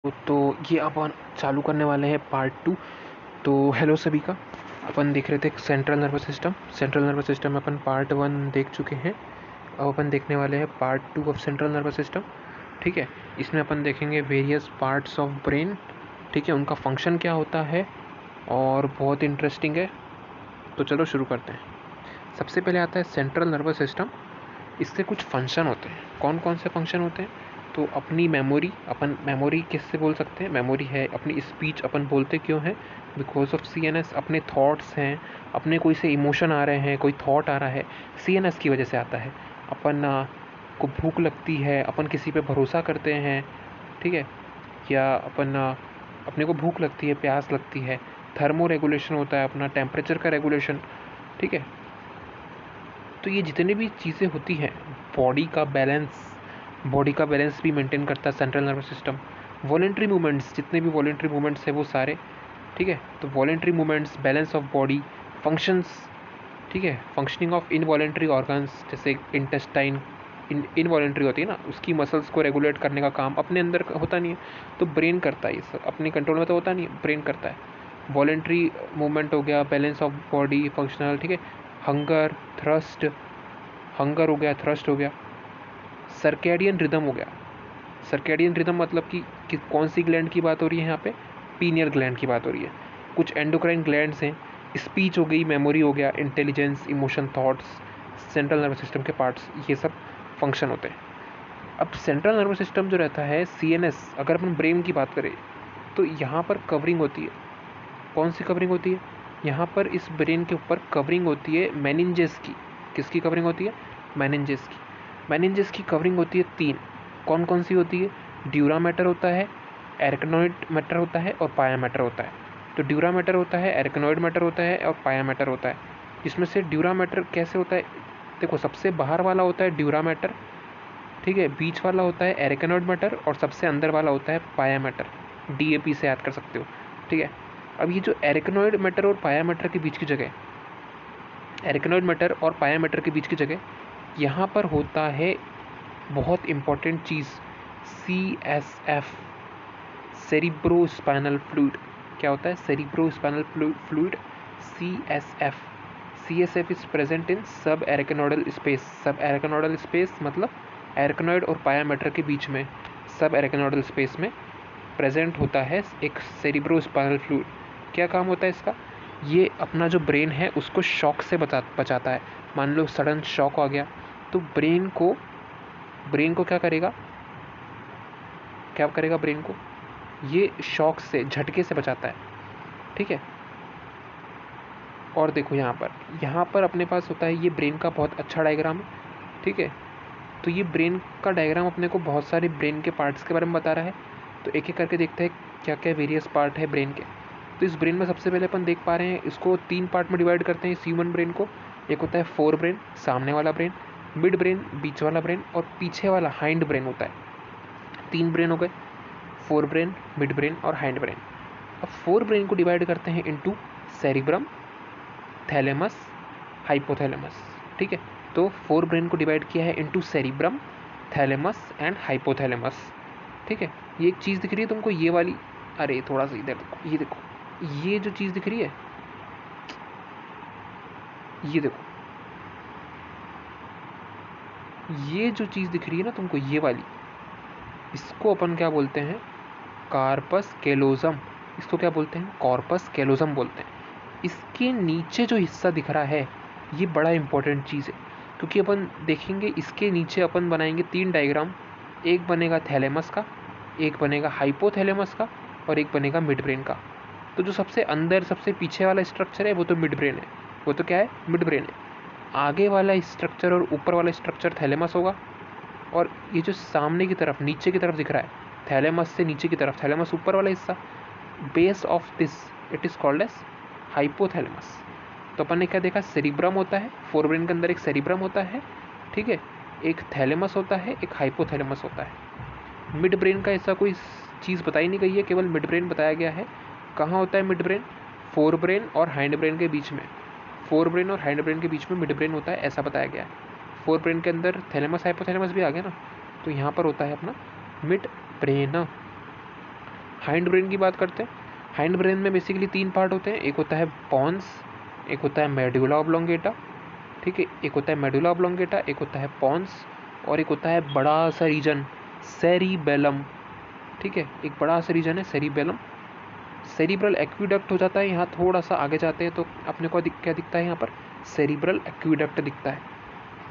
तो ये अपन चालू करने वाले हैं पार्ट 2। तो हेलो सभी का। अपन देख रहे थे सेंट्रल नर्वस सिस्टम में अपन पार्ट 1 देख चुके हैं। अब अपन देखने वाले हैं part 2 of central nervous system. ठीक है, इसमें अपन देखेंगे वेरियस पार्ट्स ऑफ ब्रेन। ठीक है, उनका फंक्शन क्या होता है और बहुत इंटरेस्टिंग है। तो चलो शुरू करते हैं। सबसे पहले आता है सेंट्रल नर्वस सिस्टम। इससे कुछ फंक्शन होते हैं। कौन कौन से फंक्शन होते हैं? तो अपनी मेमोरी, अपन मेमोरी किससे बोल सकते हैं? मेमोरी है अपनी स्पीच। अपन बोलते क्यों हैं? Because of CNS. अपने थॉट्स हैं, अपने कोई से इमोशन आ रहे हैं, कोई थॉट आ रहा है, सीएनएस की वजह से आता है। अपन को भूख लगती है, अपन किसी पे भरोसा करते हैं, ठीक है, या अपन अपने को भूख लगती है, प्यास लगती है, थर्मो रेगुलेशन होता है अपना, टेम्परेचर का रेगुलेशन। ठीक है, तो ये जितनी भी चीज़ें होती हैं, बॉडी का बैलेंस, बॉडी का बैलेंस भी मेंटेन करता है central nervous system. Voluntary movements, जितने भी वॉलेंट्री मूवमेंट्स है वो सारे, ठीक है, तो voluntary movements, balance of body, functions, ठीक है, फंक्शनिंग ऑफ इनवॉलेंट्री ऑर्गन्स, जैसे इंटेस्टाइन इनवॉलेंट्री होती है ना, उसकी मसल्स को रेगुलेट करने का काम अपने अंदर होता नहीं है, तो ब्रेन करता है। ये सब अपने कंट्रोल में तो होता नहीं है, ब्रेन करता है। वॉलेंट्री मूवमेंट हो गया, बैलेंस ऑफ बॉडी, फंक्शनल, ठीक है, हंगर, थ्रस्ट, हंगर हो गया, थ्रस्ट हो गया, सर्कैडियन रिदम हो गया। सर्कैडियन रिदम मतलब कि कौन सी ग्लैंड की बात हो रही है यहाँ पे? पीनियल ग्लैंड की बात हो रही है। कुछ एंडोक्राइन ग्लैंड्स हैं। स्पीच हो गई, मेमोरी हो गया, intelligence, emotion, thoughts, central nervous system के पार्ट्स, ये सब फंक्शन होते हैं। अब सेंट्रल नर्वस सिस्टम जो रहता है, सीएनएस, अगर अपन ब्रेन की बात करें तो यहाँ पर कवरिंग होती है। कौन सी कवरिंग होती है? यहाँ पर इस ब्रेन के ऊपर कवरिंग होती है मेनिंजेस की। किसकी कवरिंग होती है? मेनिंजेस की। मेनिंजेस की कवरिंग होती है 3। कौन कौन सी होती है? ड्यूरा मैटर होता है, एरकनॉइड मैटर होता है और पाया मैटर होता है। तो ड्यूरा मैटर होता है, एरकनॉइड मैटर होता है और पाया मैटर होता है। जिसमें से ड्यूरा मैटर कैसे होता है? देखो, सबसे बाहर वाला होता है ड्यूरा मैटर, ठीक है, बीच वाला होता है एरकनॉइड मैटर और सबसे अंदर वाला होता है पाया मैटर। डीएपी से याद कर सकते हो, ठीक है। अब ये जो एरकनॉइड मैटर और पाया मैटर के बीच की जगह, एरकनॉइड मैटर और पाया मैटर के बीच की जगह, यहाँ पर होता है बहुत इंपॉर्टेंट चीज़, CSF, सेरिब्रो स्पाइनल फ्लूइड। क्या होता है? Cerebro spinal fluid, CSF। CSF is present in सब एरकनॉइडल स्पेस। सब एरकनॉइडल स्पेस मतलब एरकनॉइड और पाया मैटर के बीच में, सब एरकनॉइडल स्पेस में प्रेजेंट होता है एक सेरिब्रो स्पाइनल फ्लूइड। क्या काम होता है इसका? ये अपना जो ब्रेन है उसको शॉक से बचाता है। मान लो सडन शॉक आ गया तो ब्रेन को क्या करेगा? क्या करेगा ब्रेन को? ये शॉक से, झटके से बचाता है, ठीक है। और देखो यहाँ पर अपने पास होता है, ये ब्रेन का बहुत अच्छा डायग्राम है, ठीक है। तो ये ब्रेन का डायग्राम अपने को बहुत सारे ब्रेन के पार्ट्स के बारे में बता रहा है। तो एक एक करके देखते हैं क्या क्या वेरियस पार्ट है ब्रेन के। तो इस ब्रेन में सबसे पहले अपन देख पा रहे हैं, इसको 3 पार्ट में डिवाइड करते हैं इस ह्यूमन ब्रेन को। एक होता है फोर ब्रेन, सामने वाला ब्रेन, मिड ब्रेन, बीच वाला ब्रेन, और पीछे वाला हाइंड ब्रेन होता है। 3 ब्रेन हो गए, फोर ब्रेन, मिड ब्रेन और हाइंड ब्रेन। अब फोर ब्रेन को डिवाइड करते हैं इनटू सेरिब्रम, थैलेमस, हाइपोथैलेमस, ठीक है। तो फोर ब्रेन को डिवाइड किया है into cerebrum, thalamus and hypothalamus, ठीक है। ये एक चीज़ दिख रही है तुमको, ये वाली, अरे थोड़ा सा इधर देखो, ये देखो, ये जो चीज़ दिख रही है, ये देखो, ये जो चीज़ दिख रही है ना तुमको, ये वाली, इसको अपन क्या बोलते हैं? Corpus callosum. इसको क्या बोलते हैं? कॉर्पस कैलोजम बोलते हैं। इसके नीचे जो हिस्सा दिख रहा है, ये बड़ा इंपॉर्टेंट चीज़ है, क्योंकि अपन देखेंगे इसके नीचे अपन बनाएंगे 3 डायग्राम। एक बनेगा थैलेमस का, एक बनेगा हाइपोथैलेमस का और एक बनेगा मिड ब्रेन का। तो जो सबसे अंदर, सबसे पीछे वाला स्ट्रक्चर है वो तो मिड ब्रेन है, वो तो क्या है? मिड ब्रेन है। आगे वाला स्ट्रक्चर और ऊपर वाला स्ट्रक्चर थैलेमस होगा। और ये जो सामने की तरफ, नीचे की तरफ दिख रहा है, थैलेमस से नीचे की तरफ, थैलेमस ऊपर वाला हिस्सा, base of this it is called as hypothalamus. तो अपन ने क्या देखा? सेरिब्रम होता है, फोरब्रेन के अंदर एक सेरिब्रम होता है, ठीक है, एक थैलेमस होता है, एक हाइपोथैलेमस होता है। मिड ब्रेन का ऐसा कोई चीज़ बताई नहीं गई है, केवल मिड ब्रेन बताया गया है। कहाँ होता है मिड ब्रेन? फोर ब्रेन और हाइंड ब्रेन के बीच में। फोर ब्रेन और हाइंड ब्रेन के बीच में मिड ब्रेन होता है, ऐसा बताया गया है। फोर ब्रेन के अंदर थैलेमस हाइपोथैलेमस भी आ गया ना, तो यहाँ पर होता है अपना मिड ब्रेन। हाइंड ब्रेन की बात करते हैं। हाइंड ब्रेन में बेसिकली 3 पार्ट होते हैं, एक होता है पॉन्स, एक होता है मेडुला ऑब्लोंगेटा, ठीक है, एक होता है मेडुला ऑब्लोंगेटा, एक होता है पॉन्स, और एक होता है बड़ा सा रीजन सेरिबेलम, ठीक है, एक बड़ा सा रीजन है सेरिबेलम। सेरिब्रल एक्विडक्ट हो जाता है, यहाँ थोड़ा सा आगे जाते हैं तो अपने को क्या दिखता है, यहाँ पर सेरिब्रल एक्विडक्ट दिखता है।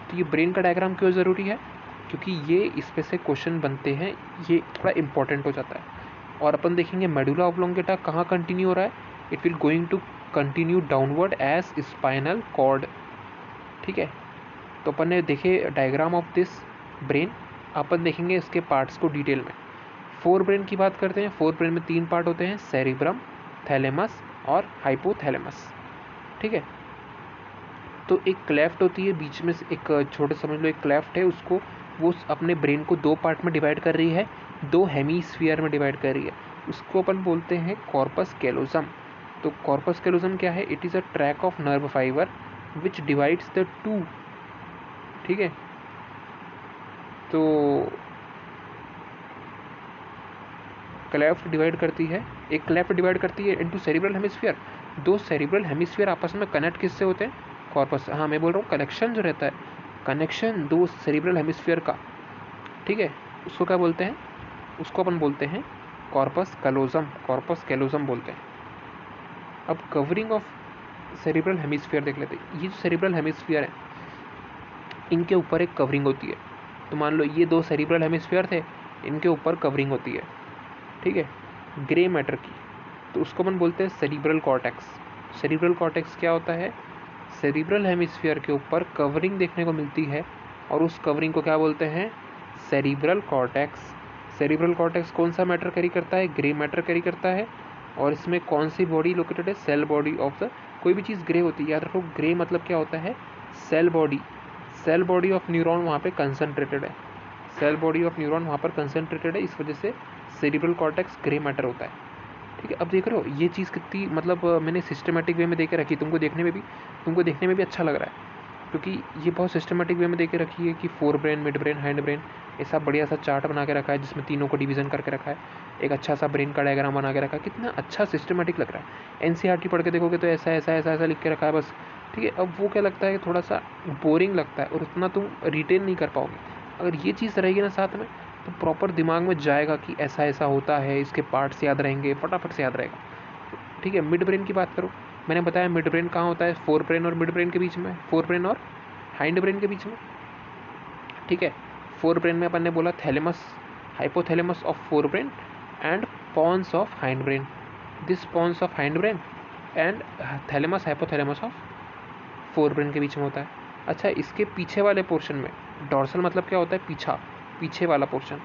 तो ये ब्रेन का डायग्राम क्यों ज़रूरी है, क्योंकि ये इस पे से क्वेश्चन बनते हैं, ये थोड़ा इंपॉर्टेंट हो जाता है। और अपन देखेंगे मेडुला ऑब्लोंगेटा कहाँ कंटिन्यू हो रहा है, it will going to continue downward as spinal cord, ठीक है। तो अपन ने देखे डायग्राम ऑफ दिस ब्रेन, अपन देखेंगे इसके पार्ट्स को डिटेल में। फोर ब्रेन की बात करते हैं। फोर ब्रेन में 3 पार्ट होते हैं, सेरिब्रम, थैलेमस और हाइपोथैलेमस, ठीक है। तो एक क्लेफ्ट होती है बीच में से, एक छोटे समझ लो एक क्लेफ्ट है, उसको वो अपने ब्रेन को 2 पार्ट में डिवाइड कर रही है, 2 हेमीस्फीयर में डिवाइड कर रही है, उसको अपन बोलते हैं कॉर्पस कैलोसम। तो कॉर्पस कैलोसम क्या है, it is a track of nerve fibre which divides the 2, ठीक है। तो क्लेफ्ट डिवाइड करती है, एक क्लेफ्ट डिवाइड करती है into cerebral hemisphere. 2 cerebral hemisphere आपस में कनेक्ट किससे होते हैं, कॉर्पस, हाँ मैं बोल रहा हूँ कनेक्शन जो रहता है, कनेक्शन 2 सेरिब्रल हेमिस्फीयर का, ठीक है, उसको क्या बोलते हैं, उसको अपन बोलते हैं कॉर्पस कैलोसम, कॉर्पस कैलोसम बोलते हैं। अब कवरिंग ऑफ सेरिब्रल हेमिस्फीयर देख लेते हैं। ये जो सेरिब्रल हेमिस्फीयर है, इनके ऊपर एक कवरिंग होती है। तो मान लो ये 2 सेरिब्रल हेमिस्फीयर थे, इनके ऊपर कवरिंग होती है, ठीक है, ग्रे मैटर की। तो उसको अपन बोलते हैं सेरिब्रल कॉर्टेक्स। सेरिब्रल कॉर्टेक्स क्या होता है, सेरिब्रल हेमिस्फीयर के ऊपर कवरिंग देखने को मिलती है, और उस कवरिंग को क्या बोलते हैं, सेरिब्रल कॉर्टेक्स। सेरिब्रल कॉर्टेक्स कौन सा मैटर कैरी करता है, ग्रे मैटर कैरी करता है। और इसमें कौन सी बॉडी लोकेटेड है, सेल बॉडी ऑफ द, कोई भी चीज़ ग्रे होती है, याद रखो ग्रे मतलब क्या होता है, cell body, cell body of neuron वहाँ पे कंसनट्रेटेड है, सेल बॉडी ऑफ न्यूरॉन वहाँ पर कंसनट्रेटेड है, इस वजह से सेरिब्रल कॉर्टेक्स ग्रे मैटर होता है, ठीक है। अब देख रहे हो ये चीज़ कितनी, मतलब मैंने सिस्टमेटिक वे में दे के रखी, तुमको देखने में भी अच्छा लग रहा है, क्योंकि ये बहुत सिस्टमेटिक वे में दे के रखी है कि 4 brain, mid brain, hind brain, ऐसा बढ़िया सा चार्ट बना के रखा है जिसमें तीनों को डिवीज़न करके रखा है, एक अच्छा सा ब्रेन का डायग्राम बना के रखा है, कितना अच्छा सिस्टमेटिक लग रहा है। एनसीईआरटी पढ़ के देखोगे तो ऐसा ऐसा ऐसा ऐसा लिख के रखा है बस, ठीक है। अब वो क्या लगता है कि थोड़ा सा बोरिंग लगता है और उतना तुम रिटेन नहीं कर पाओगे। अगर ये चीज़ रहेगी ना साथ में, तो प्रॉपर दिमाग में जाएगा कि ऐसा ऐसा होता है, इसके पार्ट्स याद रहेंगे, फटाफट से याद रहेगा, ठीक है। मिड ब्रेन की बात करो, मैंने बताया मिड ब्रेन कहाँ होता है, 4 ब्रेन और मिड ब्रेन के बीच में, 4 ब्रेन और हाइंड ब्रेन के बीच में, ठीक है। 4 ब्रेन में अपन ने बोला thalamus, hypothalamus of 4 brain and pons of hind brain, this pons of hind brain and thalamus hypothalamus of 4 brain के बीच में होता है। अच्छा, इसके पीछे वाले पोर्शन में, डॉर्सल मतलब क्या होता है, पीछा, पीछे वाला पोर्शन,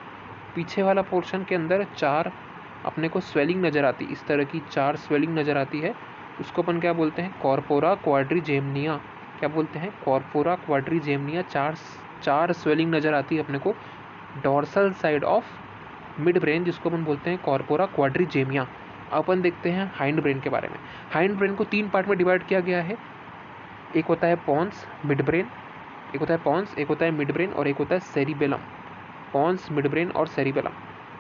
पीछे वाला पोर्शन के अंदर 4 अपने को स्वेलिंग नज़र आती, इस तरह की 4 स्वेलिंग नज़र आती है, उसको अपन क्या बोलते हैं, कॉर्पोरा क्वाड्रिजेमनिया, क्या बोलते हैं, कॉर्पोरा क्वाड्रिजेमनिया, 4 स्वेलिंग नज़र आती है अपने को dorsal side of mid brain, जिसको अपन बोलते हैं कॉर्पोरा क्वाड्रिजेमिया। अपन देखते हैं हाइंड ब्रेन के बारे में। हाइंड ब्रेन को 3 पार्ट में डिवाइड किया गया है, एक होता है पॉन्स, मिड ब्रेन, एक होता है पॉन्स, एक होता है मिड ब्रेन, और एक होता है सेरिबेलम। पॉन्स, मिड ब्रेन और सेरिबेलम,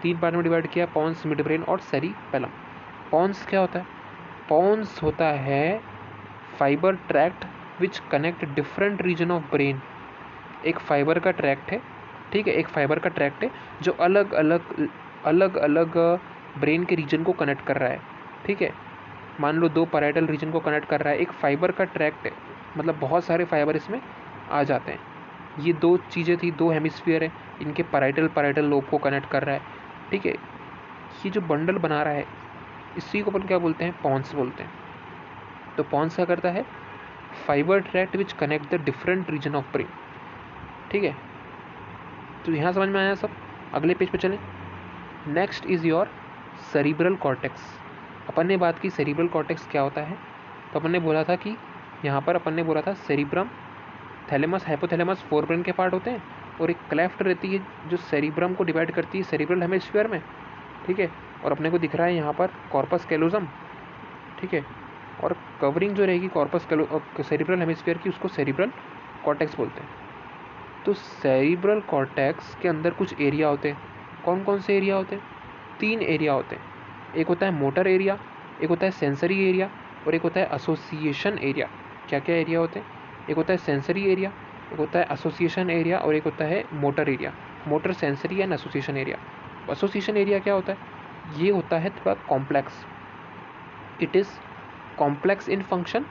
3 पार्ट में डिवाइड किया, पॉन्स, मिड ब्रेन और सेरिबेलम। पॉन्स क्या होता है, पॉन्स होता है fibre tract which connect different region of brain. एक फाइबर का ट्रैक्ट है, ठीक है, एक फाइबर का ट्रैक्ट है जो अलग अलग ब्रेन के रीजन को कनेक्ट कर रहा है, ठीक है। मान लो 2 पैराइटल रीजन को कनेक्ट कर रहा है, एक फाइबर का ट्रैक्ट है, मतलब बहुत सारे फाइबर इसमें आ जाते हैं। ये 2 चीज़ें थी, 2 हेमिस्फीयर है, इनके पैराइटल लोब को कनेक्ट कर रहा है, ठीक है। ये जो बंडल बना रहा है, इसी को अपन क्या बोलते हैं, पॉन्स बोलते हैं। तो पॉन्स क्या करता है, fibre tract which connect the different region of brain, ठीक है। तो यहाँ समझ में आया सब, अगले पेज पे चलें। Next is your cerebral cortex. अपन ने बात की सेरिब्रल कॉर्टेक्स क्या होता है, तो अपन ने बोला था कि यहाँ पर अपन ने बोला था सेरिब्रम, थैलेमस, हाइपोथैलेमस 4 ब्रेन के पार्ट होते हैं, और एक क्लेफ्ट रहती है जो सेरिब्रम को डिवाइड करती है सेरिब्रल हेमिस्फीयर में, ठीक है। और अपने को दिख रहा है यहाँ पर कॉर्पस कैलोसम, ठीक है। और कवरिंग जो रहेगी कॉर्पस सेरिब्रल हेमिस्फीयर की, उसको सेरिब्रल कॉर्टेक्स बोलते हैं। तो सेरिब्रल कॉर्टेक्स के अंदर कुछ एरिया होते हैं, कौन कौन से एरिया होते हैं, 3 एरिया होते हैं, एक होता है मोटर एरिया, एक होता है सेंसरी एरिया और एक होता है एसोसिएशन एरिया। क्या क्या एरिया होते हैं? एक होता है सेंसरी एरिया, एक होता है एसोसिएशन एरिया और एक होता है motor area. Motor, sensory and association area. Association area क्या होता है? ये होता है थोड़ा complex, it is complex in function.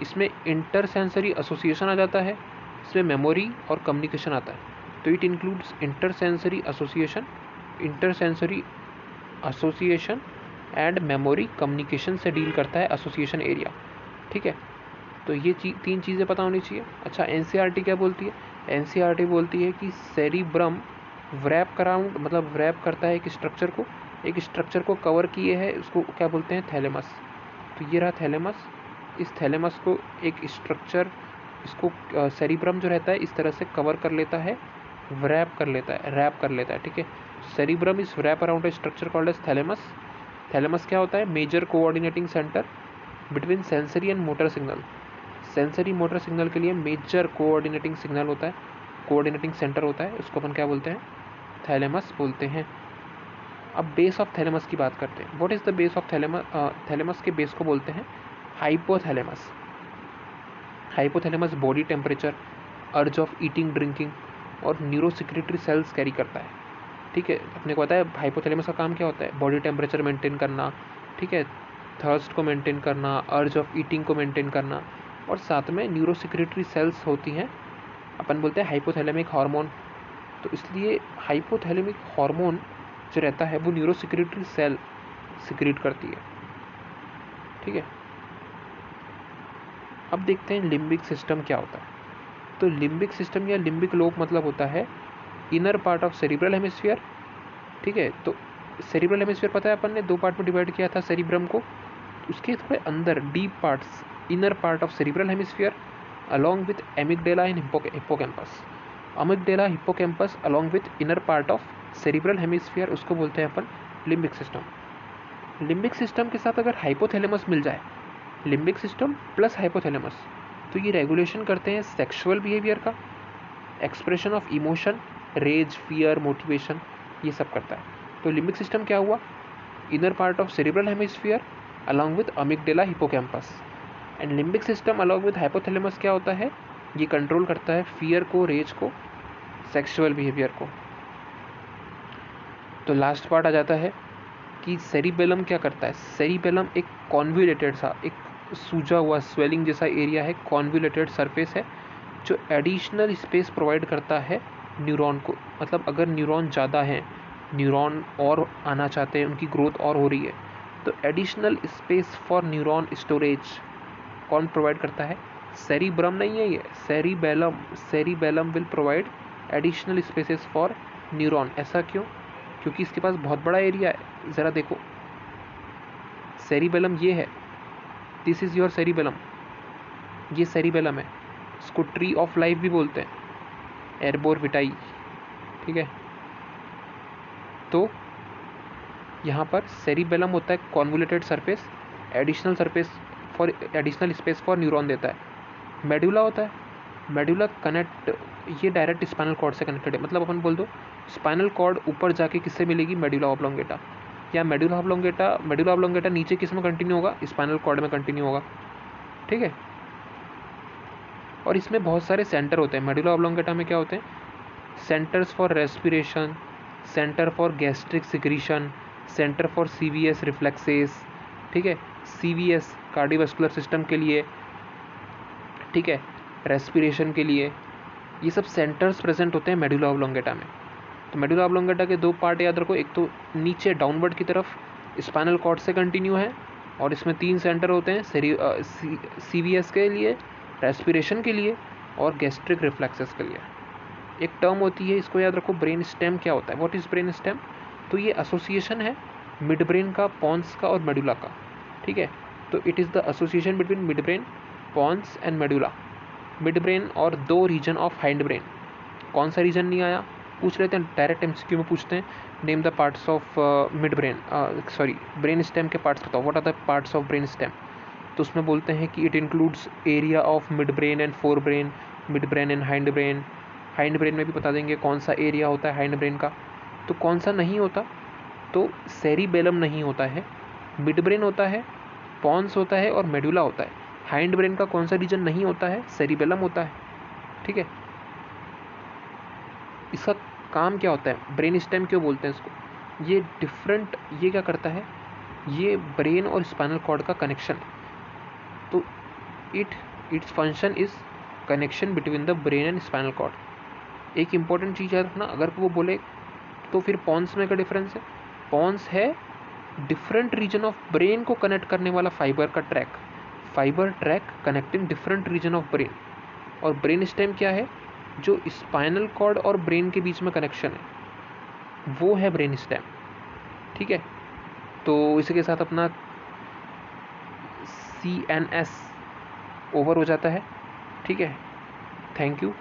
इसमें इंटर सेंसरी एसोसिएशन आ जाता है, इसमें मेमोरी और कम्युनिकेशन आता है। तो it includes inter sensory association and memory communication से डील करता है एसोसिएशन एरिया। ठीक है, तो ये तीन चीज़ें पता होनी चाहिए। अच्छा, एनसीईआरटी क्या बोलती है? एनसीईआरटी बोलती है कि सेरिब्रम व्रैप अराउंड, मतलब व्रैप करता है एक स्ट्रक्चर को कवर किए है, उसको क्या बोलते हैं? थैलेमस। तो ये रहा थैलेमस। इस थैलेमस को एक स्ट्रक्चर, इसको सेरिब्रम जो रहता है इस तरह से कवर कर लेता है, रैप कर लेता है। ठीक है, cerebrum is wrap around a structure called as thalamus. Thalamus क्या होता है? Major coordinating centre between sensory and motor signal. Sensory motor signal के लिए मेजर कोऑर्डिनेटिंग सिग्नल होता है, कोऑर्डिनेटिंग सेंटर होता है, उसको अपन क्या बोलते हैं? थैलेमस बोलते हैं। अब बेस ऑफ थैलेमस की बात करते हैं। What is the base of thalamus? Thalamus के बेस को बोलते हैं हाइपोथैलेमस। हाइपोथैलेमस बॉडी टेम्परेचर, अर्ज ऑफ ईटिंग, ड्रिंकिंग और न्यूरोसिक्रेटरी सेल्स कैरी करता है। ठीक है, अपने को पता है हाइपोथैलेमस का काम क्या होता है? बॉडी टेम्परेचर मेंटेन करना, ठीक है, थर्स्ट को मेंटेन करना, अर्ज ऑफ ईटिंग को मेंटेन करना, और साथ में न्यूरोसिक्रेटरी सेल्स होती हैं, अपन बोलते हैं हाइपोथैलेमिक हार्मोन। तो इसलिए हाइपोथैलेमिक हार्मोन जो रहता है वो न्यूरोसिक्रेटरी सेल सिक्रेट करती है। ठीक है, अब देखते हैं लिम्बिक सिस्टम क्या होता है। तो लिम्बिक सिस्टम या लिम्बिक लोब मतलब होता है inner part of cerebral hemisphere. ठीक है, तो सेरिब्रल हेमिस्फीयर पता है अपन ने दो पार्ट में डिवाइड किया था सेरिब्रम को। उसके थोड़े अंदर deep parts, inner part of cerebral hemisphere along with amygdala and hippocampus. amygdala hippocampus along with inner part of cerebral hemisphere, उसको बोलते हैं अपन लिम्बिक सिस्टम। लिम्बिक सिस्टम के साथ अगर हाइपोथैलेमस मिल जाए, लिम्बिक सिस्टम प्लस हाइपोथैलेमस, तो ये रेगुलेशन करते हैं सेक्सुअल बिहेवियर का, expression of emotion, rage, fear, motivation, ये सब करता है। तो लिम्बिक सिस्टम क्या हुआ? Inner part of cerebral hemisphere along with amygdala hippocampus. And limbic system along with hypothalamus क्या होता है? ये कंट्रोल करता है फियर को, रेज को, सेक्सुअल बिहेवियर को। तो लास्ट पार्ट आ जाता है कि सेरिबेलम क्या करता है? सेरिबेलम एक कॉन्वुलेटेड सा, एक सूजा हुआ स्वेलिंग जैसा एरिया है, कॉन्वुलेटेड सरफेस है, जो एडिशनल स्पेस प्रोवाइड करता है न्यूरॉन को। मतलब अगर न्यूरॉन ज़्यादा हैं, न्यूरॉन और आना चाहते हैं, उनकी ग्रोथ और हो रही है, तो additional space for neuron storage कौन प्रोवाइड करता है? सेरिब्रम नहीं है ये, cerebellum. Cerebellum will provide additional spaces for neuron. ऐसा क्यों? क्योंकि इसके पास बहुत बड़ा एरिया है। ज़रा देखो, सेरिबेलम ये है, दिस इज़ योर सेरिबेलम, ये सेरिबेलम है। इसको ट्री ऑफ लाइफ भी बोलते हैं, एर्बोर विटाई। ठीक है, तो यहाँ पर सेरिबेलम होता है convoluted surface, additional space for neuron देता है। मेडुला होता है, मेडुला कनेक्ट, ये डायरेक्ट स्पाइनल कॉर्ड से कनेक्टेड है। मतलब अपन बोल दो स्पाइनल कॉर्ड ऊपर जाके किससे मिलेगी? Medulla oblongata. या मेडुला ऑब्लोंगेटा नीचे किस में कंटिन्यू होगा? स्पाइनल कॉर्ड में कंटिन्यू होगा। ठीक है, और इसमें बहुत सारे सेंटर होते हैं। मेडुला ऑब्लोंगेटा में क्या होते हैं? Centres for respiration, centre for gastric secretion, centre for CVS reflexes. ठीक है, सीवीएस कार्डियोवास्कुलर सिस्टम के लिए, ठीक है, रेस्पिरेशन के लिए, ये सब सेंटर्स प्रेजेंट होते हैं मेडुला ऑब्लोंगेटा में। तो मेडुला ऑब्लोंगेटा के दो पार्ट याद रखो, एक तो नीचे डाउनवर्ड की तरफ स्पाइनल कॉर्ड से कंटिन्यू है, और इसमें 3 सेंटर होते हैं, सीवीएस के लिए, रेस्पिरेशन के लिए और गैस्ट्रिक रिफ्लेक्सेस के लिए। एक टर्म होती है, इसको याद रखो, ब्रेन स्टेम। क्या होता है? What is brain stem? तो ये एसोसिएशन है मिड ब्रेन का, पॉन्स का और मेडुला का। ठीक है, तो it is the association between mid brain, pons and medulla. Mid brain और 2 रीजन ऑफ हाइंड ब्रेन। कौन सा रीजन नहीं आया? पूछ लेते हैं, डायरेक्ट एमसीक्यू में पूछते हैं, name the parts of mid brain, sorry brain stem के पार्ट्स बताओ, what are the parts of brain stem. तो उसमें बोलते हैं कि it includes area of mid brain and fore brain, mid brain and hind brain. Hind brain में भी बता देंगे कौन सा एरिया होता है हाइंड ब्रेन का। तो कौन सा नहीं होता? तो सेरिबेलम नहीं होता है, मिड ब्रेन होता है, पॉन्स होता है और मेडुला होता है। हाइंड ब्रेन का कौन सा रीजन नहीं होता है? सेरिबेलम होता है। ठीक है, इसका काम क्या होता है? ब्रेन स्टेम क्यों बोलते हैं इसको? ये क्या करता है? ये ब्रेन और स्पाइनल कॉर्ड का कनेक्शन है। तो its function is connection between the brain and spinal cord. एक इंपॉर्टेंट चीज़ याद रखना, अगर वो बोले तो फिर पॉन्स में क्या डिफरेंस है? पॉन्स है डिफरेंट रीजन ऑफ ब्रेन को कनेक्ट करने वाला fibre track connecting different region of brain. और ब्रेन स्टेम क्या है? जो स्पाइनल कॉर्ड और ब्रेन के बीच में कनेक्शन है, वो है ब्रेन स्टेम। ठीक है, तो इसी के साथ अपना CNS ओवर हो जाता है। ठीक है, थैंक यू।